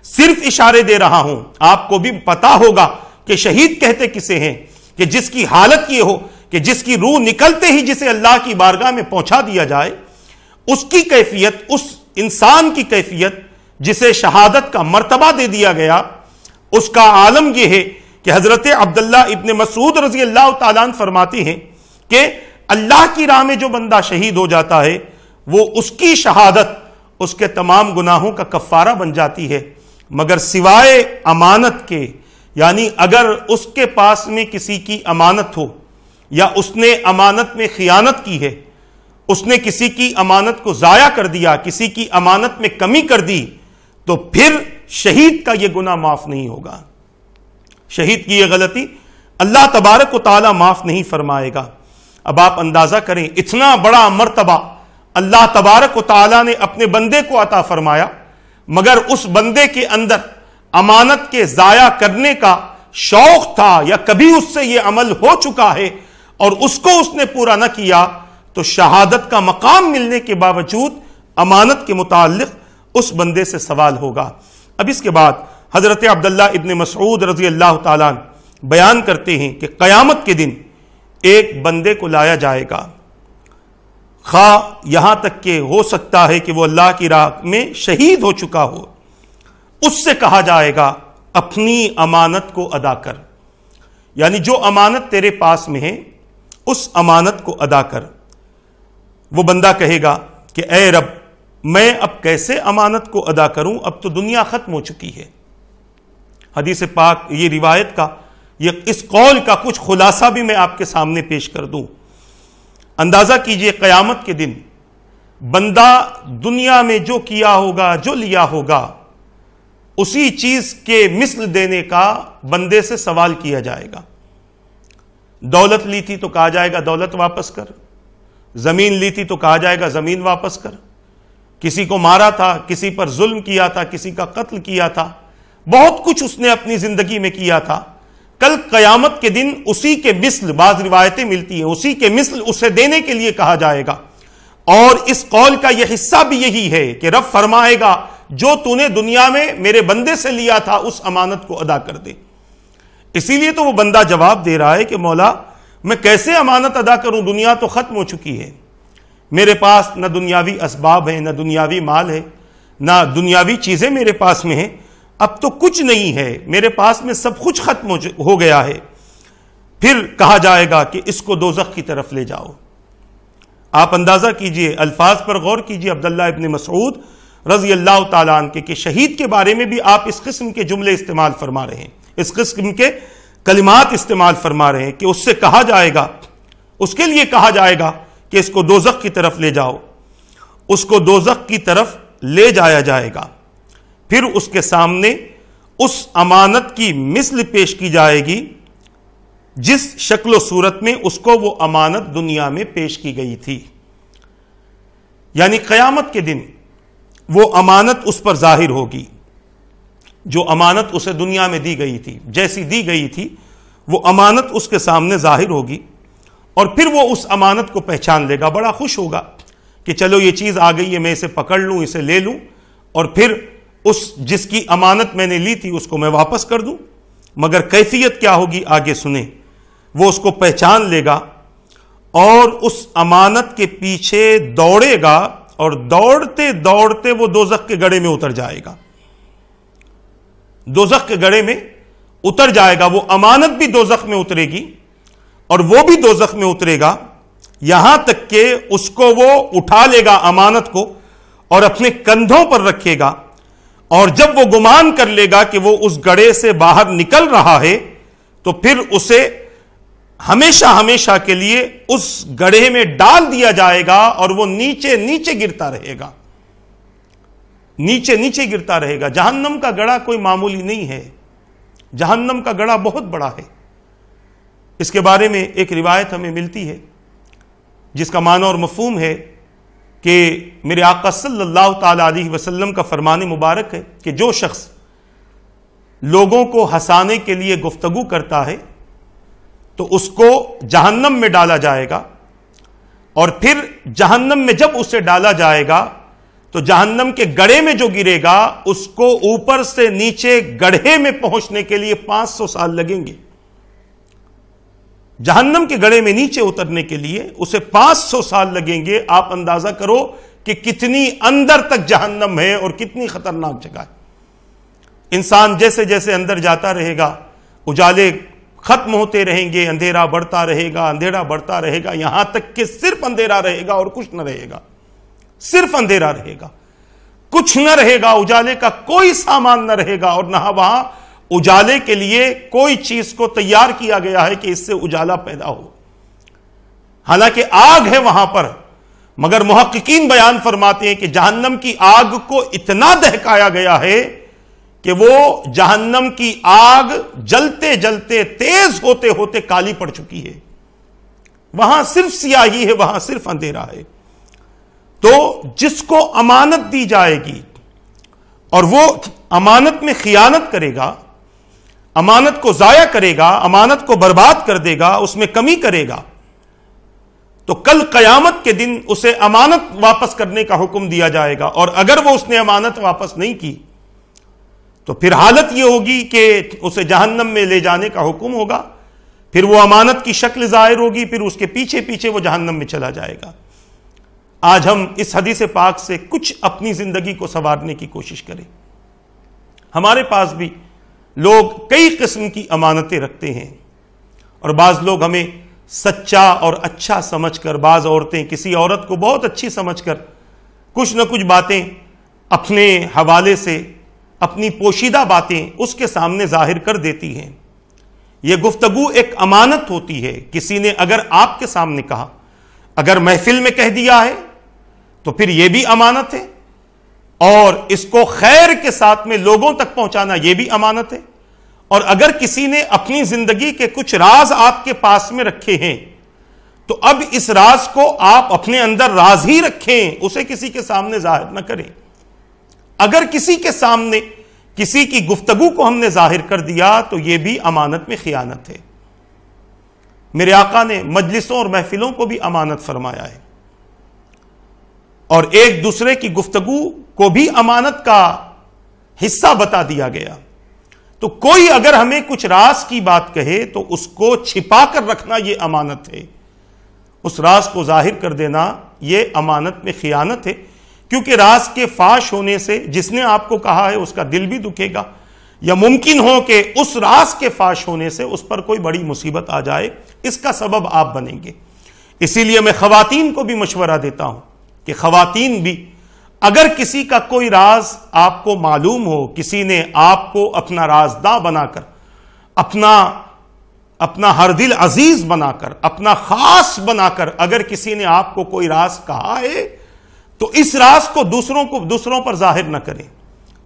صرف اشارے دے رہا ہوں۔ آپ کو بھی پتا ہوگا کہ شہید کہتے کسے ہیں، کہ جس کی حالت یہ ہو کہ جس کی روح نکلتے ہی جسے اللہ کی بارگاہ میں پہنچا دیا جائے، اس کی کیفیت، اس انسان کی کیفیت جسے شہادت کا مرتبہ دے دیا گیا، اس کا عالم یہ ہے کہ حضرت عبداللہ ابن مسعود رضی اللہ تعالیٰ عنہ فرماتے ہیں کہ اللہ کی راہ میں جو بندہ شہید ہو جاتا ہے، وہ اس کی شہادت اس کے تمام گناہوں کا کفارہ بن جاتی ہے، مگر سوائے امانت کے، یعنی اگر اس کے پاس میں کسی کی امانت ہو یا اس نے امانت میں خیانت کی ہے، اس نے کسی کی امانت کو ضائع کر دیا، کسی کی امانت میں کمی کر دی، تو پھر شہید کا یہ گناہ معاف نہیں ہوگا۔ شہید کی یہ غلطی اللہ تبارک و تعالیٰ معاف نہیں فرمائے گا۔ اب آپ اندازہ کریں، اتنا بڑا مرتبہ اللہ تبارک و تعالیٰ نے اپنے بندے کو عطا فرمایا، مگر اس بندے کے اندر امانت کے ضائع کرنے کا شوق تھا، یا کبھی اس سے یہ عمل ہو چکا ہے اور اس کو اس نے پورا نہ کیا، تو شہادت کا مقام ملنے کے باوجود امانت کے متعلق اس بندے سے سوال ہوگا۔ اب اس کے بعد حضرت عبداللہ ابن مسعود رضی اللہ تعالیٰ بیان کرتے ہیں کہ قیامت کے دن ایک بندے کو لایا جائے گا، خواہ یہاں تک کہ ہو سکتا ہے کہ وہ اللہ کی راہ میں شہید ہو چکا ہو، اس سے کہا جائے گا اپنی امانت کو ادا کر، یعنی جو امانت تیرے پاس میں ہے اس امانت کو ادا کر۔ وہ بندہ کہے گا کہ اے رب، میں اب کیسے امانت کو ادا کروں، اب تو دنیا ختم ہو چکی ہے۔ حدیث پاک یہ روایت کا اس قول کا کچھ خلاصہ بھی میں آپ کے سامنے پیش کر دوں۔ اندازہ کیجئے قیامت کے دن بندہ دنیا میں جو کیا ہوگا، جو لیا ہوگا، اسی چیز کے مثل دینے کا بندے سے سوال کیا جائے گا۔ دولت لی تھی تو کہا جائے گا دولت واپس کر، زمین لی تھی تو کہا جائے گا زمین واپس کر، کسی کو مارا تھا، کسی پر ظلم کیا تھا، کسی کا قتل کیا تھا، بہت کچھ اس نے اپنی زندگی میں کیا تھا، کل قیامت کے دن اسی کے مثل، بعض روایتیں ملتی ہیں، اسی کے مثل اسے دینے کے لیے کہا جائے گا۔ اور اس قول کا یہ حصہ بھی یہی ہے کہ رب فرمائے گا جو تو نے دنیا میں میرے بندے سے لیا تھا اس امانت کو ادا کر دے۔ اسی لیے تو وہ بندہ جواب دے رہا ہے کہ مولا میں کیسے امانت ادا کروں، دنیا تو ختم ہو چکی ہے، میرے پاس نہ دنیاوی اسباب ہیں، نہ دنیاوی مال ہے، نہ دنیاوی چیزیں میرے پاس میں ہیں، اب تو کچھ نہیں ہے، میرے پاس میں سب کچھ ختم ہو گیا ہے۔ پھر کہا جائے گا کہ اس کو دوزخ کی طرف لے جاؤ۔ آپ اندازہ کیجئے، الفاظ پر غور کیجئے عبداللہ ابن مسعود رضی اللہ تعالیٰ عنہ کہ شہید کے بارے میں بھی آپ اس قسم کے جملے استعمال فرما رہے ہیں، اس قسم کے کلمات استعمال فرما رہے ہیں کہ اس سے کہا جائے گا، اس کے لیے کہا جائے گا کہ اس کو دوزخ کی طرف لے جاؤ، اس کو دوزخ کی طرف لے جایا جائے گا۔ پھر اس کے سامنے اس امانت کی مثل پیش کی جائے گی جس شکل و صورت میں اس کو وہ امانت دنیا میں پیش کی گئی تھی، یعنی قیامت کے دن وہ امانت اس پر ظاہر ہوگی، جو امانت اسے دنیا میں دی گئی تھی، جیسی دی گئی تھی وہ امانت اس کے سامنے ظاہر ہوگی، اور پھر وہ اس امانت کو پہچان لے گا، بڑا خوش ہوگا کہ چلو یہ چیز آ گئی ہے، میں اسے پکڑ لوں، اسے لے لوں، اور پھر اس جس کی امانت میں نے لی تھی اس کو میں واپس کر دوں۔ مگر کیفیت کیا ہوگی آگے سنیں۔ وہ اس کو پہچان لے گا اور اس امانت کے پیچھے دوڑے گا، اور دوڑتے دوڑتے وہ دوزخ کے گڑھے میں اتر جائے گا، دوزخ کے گڑھے میں اتر جائے گا۔ وہ امانت بھی دوزخ میں اترے گی اور وہ بھی دوزخ میں اترے گا، یہاں تک کہ اس کو وہ اٹھا لے گا امانت کو اور اپنے کندھوں پر رکھے گا، اور جب وہ گمان کر لے گا کہ وہ اس گڑھے سے باہر نکل رہا ہے تو پھر اسے ہمیشہ ہمیشہ کے لیے اس گڑھے میں ڈال دیا جائے گا، اور وہ نیچے نیچے گرتا رہے گا، نیچے نیچے گرتا رہے گا۔ جہنم کا گڑھا کوئی معمولی نہیں ہے، جہنم کا گڑھا بہت بڑا ہے۔ اس کے بارے میں ایک روایت ہمیں ملتی ہے جس کا معنی اور مفہوم ہے کہ میرے آقا صلی اللہ تعالی علیہ وسلم کا فرمان مبارک ہے کہ جو شخص لوگوں کو ہنسانے کے لیے گفتگو کرتا ہے تو اس کو جہنم میں ڈالا جائے گا، اور پھر جہنم میں جب اسے ڈالا جائے گا تو جہنم کے گڑھے میں جو گرے گا اس کو اوپر سے نیچے گڑھے میں پہنچنے کے لیے 500 سال لگیں گے۔ جہنم کے گڑھے میں نیچے اترنے کے لیے اسے 500 سال لگیں گے۔ آپ اندازہ کرو کہ کتنی اندر تک جہنم ہے اور کتنی خطرناک جگہ ہے۔ انسان جیسے جیسے اندر جاتا رہے گا، اجالے ختم ہوتے رہیں گے، اندھیرا بڑھتا رہے گا، اندھیرا بڑھتا رہے گا، یہاں تک کہ صرف اندھیرا رہے گا اور کچھ نہ رہے گا، صرف اندھیرا رہے گا۔ کچھ نہ رہے گا، اجالے کا کوئی سامان نہ رہے گا، اور نہ وہاں اجالے کے لیے کوئی چیز کو تیار کیا گیا ہے کہ اس سے اجالا پیدا ہو۔ حالانکہ آگ ہے وہاں پر، مگر محققین بیان فرماتے ہیں کہ جہنم کی آگ کو اتنا دہکایا گیا ہے کہ وہ جہنم کی آگ جلتے جلتے تیز ہوتے ہوتے کالی پڑ چکی ہے، وہاں صرف سیاہی ہے، وہاں صرف اندھیرا ہے۔ تو جس کو امانت دی جائے گی اور وہ امانت میں خیانت کرے گا، امانت کو ضائع کرے گا، امانت کو برباد کر دے گا، اس میں کمی کرے گا، تو کل قیامت کے دن اسے امانت واپس کرنے کا حکم دیا جائے گا، اور اگر وہ اس نے امانت واپس نہیں کی تو پھر حالت یہ ہوگی کہ اسے جہنم میں لے جانے کا حکم ہوگا، پھر وہ امانت کی شکل ظاہر ہوگی، پھر اس کے پیچھے پیچھے وہ جہنم میں چلا جائے گا۔ آج ہم اس حدیث پاک سے کچھ اپنی زندگی کو سنوارنے کی کوشش کریں۔ ہمارے پاس بھی لوگ کئی قسم کی امانتیں رکھتے ہیں، اور بعض لوگ ہمیں سچا اور اچھا سمجھ کر، بعض عورتیں کسی عورت کو بہت اچھی سمجھ کر کچھ نہ کچھ باتیں اپنے حوالے سے، اپنی پوشیدہ باتیں اس کے سامنے ظاہر کر دیتی ہیں۔ یہ گفتگو ایک امانت ہوتی ہے، کسی نے اگر آپ کے سامنے کہا، اگر محفل میں کہہ دیا ہے تو پھر یہ بھی امانت ہے، اور اس کو خیر کے ساتھ میں لوگوں تک پہنچانا یہ بھی امانت ہے۔ اور اگر کسی نے اپنی زندگی کے کچھ راز آپ کے پاس میں رکھے ہیں تو اب اس راز کو آپ اپنے اندر راز ہی رکھیں، اسے کسی کے سامنے ظاہر نہ کریں۔ اگر کسی کے سامنے کسی کی گفتگو کو ہم نے ظاہر کر دیا تو یہ بھی امانت میں خیانت ہے۔ میرے آقا نے مجلسوں اور محفلوں کو بھی امانت فرمایا ہے، اور ایک دوسرے کی گفتگو کو بھی امانت کا حصہ بتا دیا گیا۔ تو کوئی اگر ہمیں کچھ راز کی بات کہے تو اس کو چھپا کر رکھنا یہ امانت ہے، اس راز کو ظاہر کر دینا یہ امانت میں خیانت ہے، کیونکہ راز کے فاش ہونے سے جس نے آپ کو کہا ہے اس کا دل بھی دکھے گا، یا ممکن ہو کہ اس راز کے فاش ہونے سے اس پر کوئی بڑی مصیبت آ جائے، اس کا سبب آپ بنیں گے۔ اسی لیے میں خواتین کو بھی مشورہ دیتا ہوں کہ خواتین بھی اگر کسی کا کوئی راز آپ کو معلوم ہو، کسی نے آپ کو اپنا رازداں بنا کر، اپنا ہر دل عزیز بنا کر، اپنا خاص بنا کر اگر کسی نے آپ کو کوئی راز کہا ہے تو اس راز کو دوسروں پر ظاہر نہ کریں،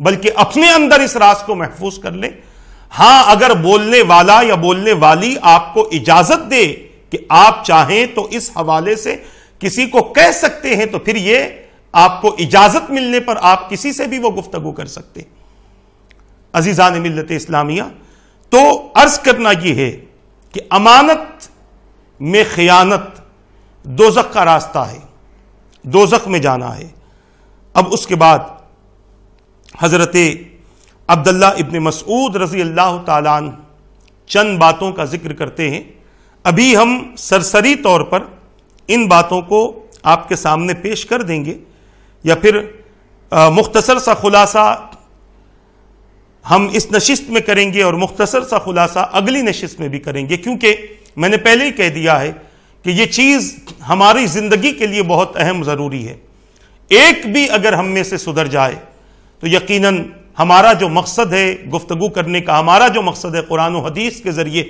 بلکہ اپنے اندر اس راز کو محفوظ کر لیں۔ ہاں اگر بولنے والا یا بولنے والی آپ کو اجازت دے کہ آپ چاہیں تو اس حوالے سے کسی کو کہہ سکتے ہیں تو پھر یہ آپ کو اجازت ملنے پر آپ کسی سے بھی وہ گفتگو کر سکتے۔ عزیزان ملت اسلامیہ، تو عرض کرنا یہ ہے کہ امانت میں خیانت دوزخ کا راستہ ہے، دوزخ میں جانا ہے۔ اب اس کے بعد حضرت عبداللہ ابن مسعود رضی اللہ تعالیٰ عنہ چند باتوں کا ذکر کرتے ہیں۔ ابھی ہم سرسری طور پر ان باتوں کو آپ کے سامنے پیش کر دیں گے، یا پھر مختصر سا خلاصہ ہم اس نشست میں کریں گے اور مختصر سا خلاصہ اگلی نشست میں بھی کریں گے، کیونکہ میں نے پہلے ہی کہہ دیا ہے کہ یہ چیز ہماری زندگی کے لیے بہت اہم ضروری ہے۔ ایک بھی اگر ہم میں سے سدھر جائے تو یقیناً ہمارا جو مقصد ہے گفتگو کرنے کا، ہمارا جو مقصد ہے قرآن و حدیث کے ذریعے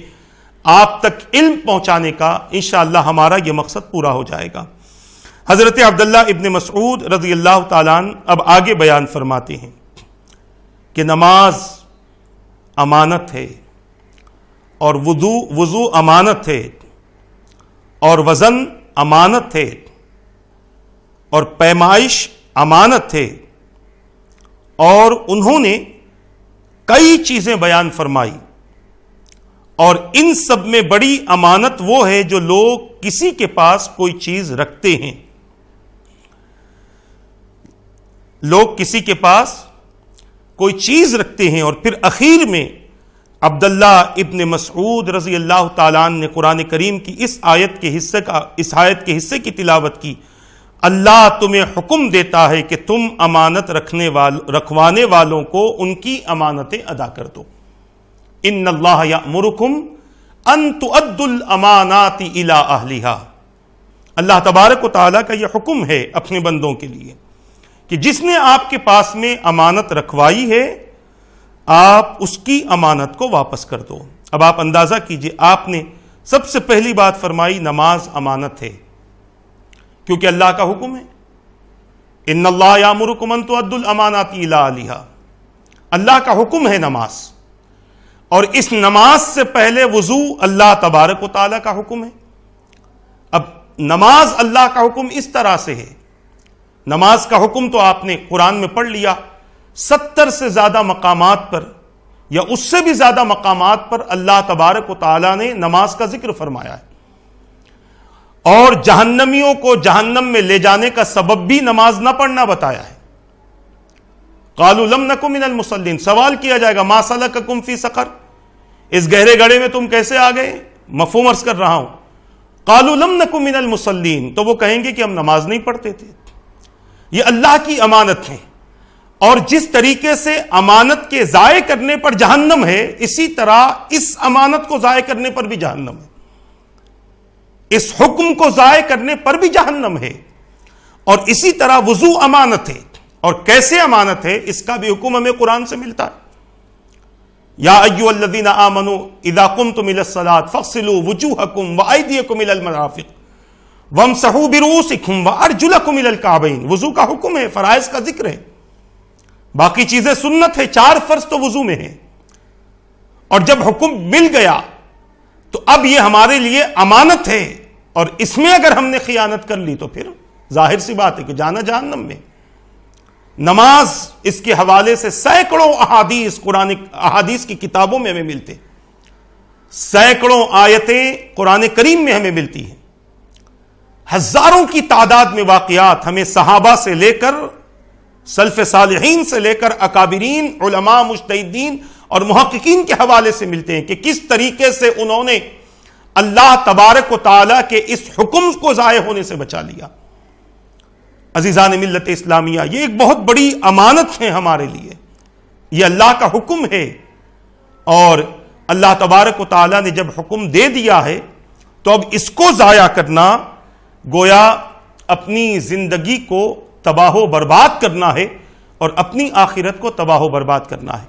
آپ تک علم پہنچانے کا، انشاءاللہ ہمارا یہ مقصد پورا ہو جائے گا۔ حضرت عبداللہ ابن مسعود رضی اللہ تعالیٰ عنہ اب آگے بیان فرماتے ہیں کہ نماز امانت ہے، اور وضو امانت ہے، اور وزن امانت ہے، اور پیمائش امانت ہے، اور انہوں نے کئی چیزیں بیان فرمائی، اور ان سب میں بڑی امانت وہ ہے جو لوگ کسی کے پاس کوئی چیز رکھتے ہیں۔ لوگ کسی کے پاس کوئی چیز رکھتے ہیں، اور پھر اخیر میں عبداللہ ابن مسعود رضی اللہ تعالیٰ عنہ نے قرآن کریم کی اس آیت کے حصے کی تلاوت کی۔ اللہ تمہیں حکم دیتا ہے کہ تم امانت رکھوانے والوں کو ان کی امانتیں ادا کر دو۔ ان اللہ یأمرکم ان تؤدوا الامانات الی اہلہا۔ اللہ تبارک و تعالیٰ کا یہ حکم ہے اپنے بندوں کے لیے کہ جس نے آپ کے پاس میں امانت رکھوائی ہے آپ اس کی امانت کو واپس کر دو۔ اب آپ اندازہ کیجئے، آپ نے سب سے پہلی بات فرمائی نماز امانت ہے، کیونکہ اللہ کا حکم ہے، ان اللہ یامرکم ان تؤدوا الامانات الی اہلھا، اللہ کا حکم ہے نماز، اور اس نماز سے پہلے وضو اللہ تبارک و تعالیٰ کا حکم ہے۔ اب نماز اللہ کا حکم اس طرح سے ہے، نماز کا حکم تو آپ نے قرآن میں پڑھ لیا، 70 سے زیادہ مقامات پر یا اس سے بھی زیادہ مقامات پر اللہ تبارک و تعالیٰ نے نماز کا ذکر فرمایا ہے، اور جہنمیوں کو جہنم میں لے جانے کا سبب بھی نماز نہ پڑھنا بتایا ہے۔ قالوا لم نک من المصلین، سوال کیا جائے گا ما سلککم فی سقر، اس گہرے گڑھے میں تم کیسے آ گئے؟ مفہوم عرض کر رہا ہوں۔ قالوا لم نک من المصلین، تو وہ کہیں گے کہ ہم نماز نہیں پڑھتے تھے۔ یہ اللہ کی امانت ہے، اور جس طریقے سے امانت کے ضائع کرنے پر جہنم ہے، اسی طرح اس امانت کو ضائع کرنے پر بھی جہنم ہے، اس حکم کو ضائع کرنے پر بھی جہنم ہے۔ اور اسی طرح وضو امانت ہے، اور کیسے امانت ہے اس کا بھی حکم ہمیں قرآن سے ملتا ہے۔ یا ایھا الذین آمنوا اذا قمتم الی الصلاۃ فاغسلوا وجوہکم وایدیکم الی المرافق وامسحوا برؤوسکم وارجلکم الی الکعبین، وضو کا حکم ہے، فرائض کا ذکر ہے، باقی چیزیں سنت ہے، 4 فرض تو وضو میں ہیں، اور جب حکم مل گیا تو اب یہ ہمارے لیے امانت ہے، اور اس میں اگر ہم نے خیانت کر لی تو پھر ظاہر سی بات ہے کہ جانا جہنم میں۔ نماز اس کے حوالے سے سینکڑوں احادیث کی کتابوں میں ہمیں ملتے، سینکڑوں آیتیں قرآن کریم میں ہمیں ملتی ہیں، ہزاروں کی تعداد میں واقعات ہمیں صحابہ سے لے کر سلف صالحین سے لے کر اکابرین علماء مجتہدین اور محققین کے حوالے سے ملتے ہیں کہ کس طریقے سے انہوں نے اللہ تبارک و تعالیٰ کے اس حکم کو ضائع ہونے سے بچا لیا۔ عزیزان ملت اسلامیہ، یہ ایک بہت بڑی امانت ہے ہمارے لیے، یہ اللہ کا حکم ہے، اور اللہ تبارک و تعالیٰ نے جب حکم دے دیا ہے تو اب اس کو ضائع کرنا گویا اپنی زندگی کو تباہ و برباد کرنا ہے، اور اپنی آخرت کو تباہ و برباد کرنا ہے۔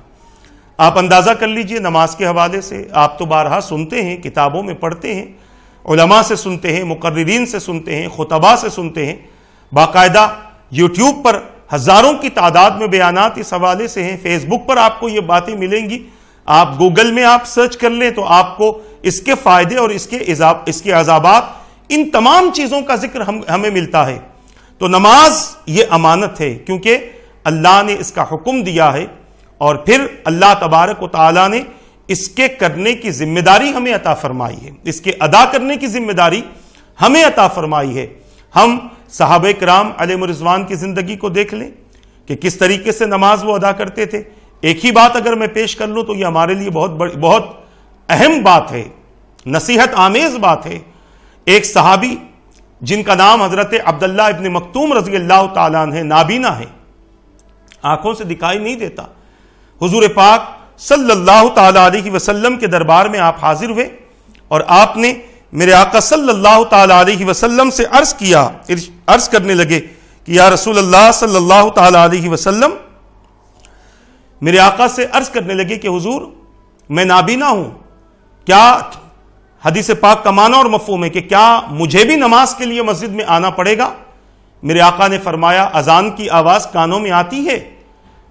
آپ اندازہ کر لیجئے نماز کے حوالے سے، آپ تو بارہا سنتے ہیں، کتابوں میں پڑھتے ہیں، علماء سے سنتے ہیں، مقررین سے سنتے ہیں، خطباء سے سنتے ہیں، باقاعدہ یوٹیوب پر ہزاروں کی تعداد میں بیانات اس حوالے سے ہیں، فیس بک پر آپ کو یہ باتیں ملیں گی، آپ گوگل میں آپ سرچ کر لیں تو آپ کو اس کے فائدے اور اس کے عذابات، ان تمام چیزوں کا ذکر ہمیں ملتا ہے۔ تو نماز یہ امانت ہے، کیونکہ اللہ نے اس کا حکم دیا ہے، اور پھر اللہ تبارک و تعالیٰ نے اس کے کرنے کی ذمہ داری ہمیں عطا فرمائی ہے، اس کے ادا کرنے کی ذمہ داری ہمیں عطا فرمائی ہے۔ ہم صحابہ کرام علیہم رضوان کی زندگی کو دیکھ لیں کہ کس طریقے سے نماز وہ ادا کرتے تھے۔ ایک ہی بات اگر میں پیش کر لوں تو یہ ہمارے لیے بہت اہم بات ہے، نصیحت آمیز بات ہے۔ ایک صحابی جن کا نام حضرت عبداللہ ابن مکتوم رضی اللہ تعالیٰ عنہ، نابینا ہے، آنکھوں سے دکھائی نہیں دیتا، حضور پاک صلی اللہ تعالیٰ علیہ وسلم کے دربار میں آپ حاضر ہوئے، اور آپ نے میرے آقا صلی اللہ تعالیٰ علیہ وسلم سے عرض کرنے لگے کہ یا رسول اللہ صلی اللہ تعالیٰ علیہ وسلم، میرے آقا سے عرض کرنے لگے کہ حضور میں نابینا ہوں، کیا حدیث پاک کا معنی اور مفہوم ہے کہ کیا مجھے بھی نماز کے لیے مسجد میں آنا پڑے گا؟ میرے آقا نے فرمایا اذان کی آواز کانوں میں آتی ہے؟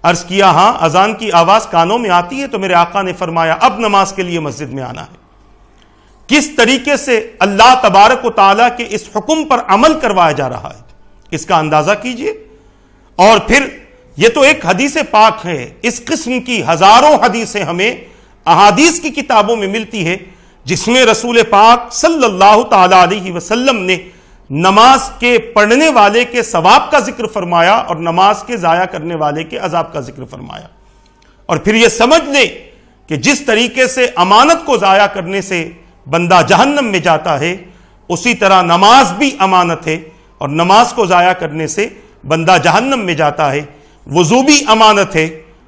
عرض کیا ہاں اذان کی آواز کانوں میں آتی ہے۔ تو میرے آقا نے فرمایا اب نماز کے لیے مسجد میں آنا ہے۔ کس طریقے سے اللہ تبارک و تعالیٰ کے اس حکم پر عمل کروایا جا رہا ہے، اس کا اندازہ کیجئے۔ اور پھر یہ تو ایک حدیث پاک ہے، اس قسم کی ہزاروں حدیثیں ہمیں احادیث کی کتابوں میں ملتی ہے جس میں رسول پاک صلی اللہ تعالیٰ علیہ وسلم نے نماز کے پڑھنے والے کے ثواب کا ذکر فرمایا اور نماز کے ضائع کرنے والے کے عذاب کا ذکر فرمایا۔ اور پھر یہ سمجھ لیں کہ جس طریقے سے امانت کو ضائع کرنے سے بندہ جہنم میں جاتا ہے، اسی طرح نماز بھی امانت ہے، اور نماز کو ضائع کرنے سے بندہ جہنم میں جاتا ہے۔ وضو بھی امانت ہے،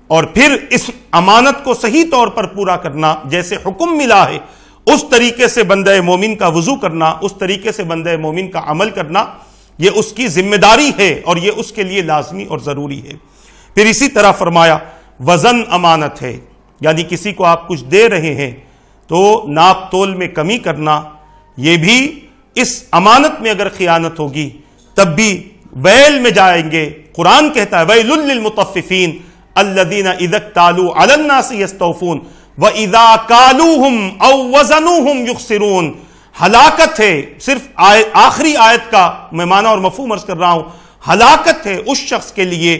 اور پھر اس امانت کو صحیح طور پر پورا کرنا، جیسے حکم ملا ہے اس طریقے سے بندہ مومن کا وضو کرنا، اس طریقے سے بندہ مومن کا عمل کرنا، یہ اس کی ذمہ داری ہے اور یہ اس کے لیے لازمی اور ضروری ہے۔ پھر اسی طرح فرمایا وزن امانت ہے، یعنی کسی کو آپ کچھ دے رہے ہیں تو ناپ تول میں کمی کرنا، یہ بھی اس امانت میں اگر خیانت ہوگی تب بھی ویل میں جائیں گے۔ قرآن کہتا ہے ویل للمطففین الذین اذا اکتالوا علی الناس یستوفون واذا کالوہم او وزنوہم یخسرون۔ ہلاکت ہے، صرف آخری آیت کا میں معنی اور مفہوم عرض کر رہا ہوں، ہلاکت ہے اس شخص کے لیے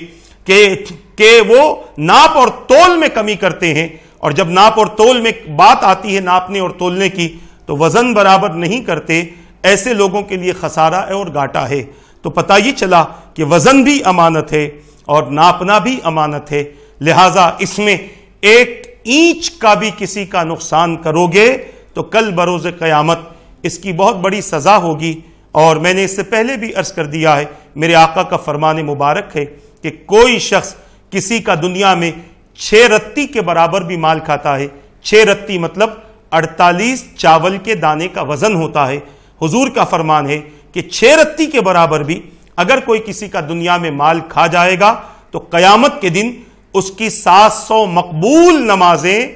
کہ وہ ناپ اور تول میں کمی کرتے ہیں، اور جب ناپ اور تول میں بات آتی ہے ناپنے اور تولنے کی تو وزن برابر نہیں کرتے، ایسے لوگوں کے لیے خسارہ ہے اور گھاٹا ہے۔ تو پتہ یہ چلا کہ وزن بھی امانت ہے اور ناپنا بھی امانت ہے، لہٰذا اس میں ایک اینچ کا بھی کسی کا نقصان کرو گے تو کل بروز قیامت اس کی بہت بڑی سزا ہوگی۔ اور میں نے اس سے پہلے بھی عرض کر دیا ہے، میرے آقا کا فرمان مبارک ہے کہ کوئی شخص کسی کا دنیا میں 6 رتی کے برابر بھی مال کھاتا ہے، 6 رتی مطلب 48 چاول کے دانے کا وزن ہوتا ہے، حضور کا فرمان ہے کہ 6 رتی کے برابر بھی اگر کوئی کسی کا دنیا میں مال کھا جائے گا تو قیامت کے دن اس کی 700 مقبول نمازیں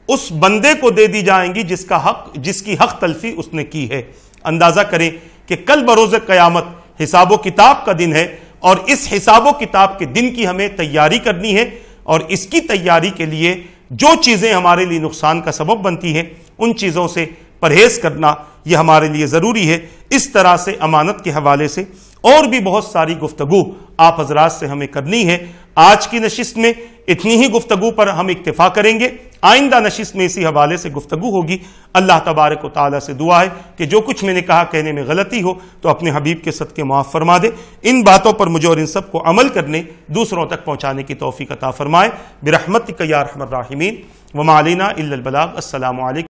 اس بندے کو دے دی جائیں گی جس کی حق تلفی اس نے کی ہے۔ اندازہ کریں کہ کل بروز قیامت حساب و کتاب کا دن ہے، اور اس حساب و کتاب کے دن کی ہمیں تیاری کرنی ہے، اور اس کی تیاری کے لیے جو چیزیں ہمارے لیے نقصان کا سبب بنتی ہیں ان چیزوں سے پرہیز کرنا یہ ہمارے لیے ضروری ہے۔ اس طرح سے امانت کے حوالے سے اور بھی بہت ساری گفتگو آپ حضرات سے ہمیں کرنی ہے۔ آج کی نشست میں اتنی ہی گفتگو پر ہم اکتفا کریں گے، آئندہ نشست میں اسی حوالے سے گفتگو ہوگی۔ اللہ تبارک و تعالیٰ سے دعا ہے کہ جو کچھ میں نے کہا کہنے میں غلطی ہو تو اپنے حبیب کے صدقے معاف فرما دے، ان باتوں پر مجھے اور ان سب کو عمل کرنے دوسروں تک پہنچانے کی توفیق عطا فرمائے برحمتک یا ارحم الراحمین۔ وما علینا الا البلاغ۔ السلام علیکم۔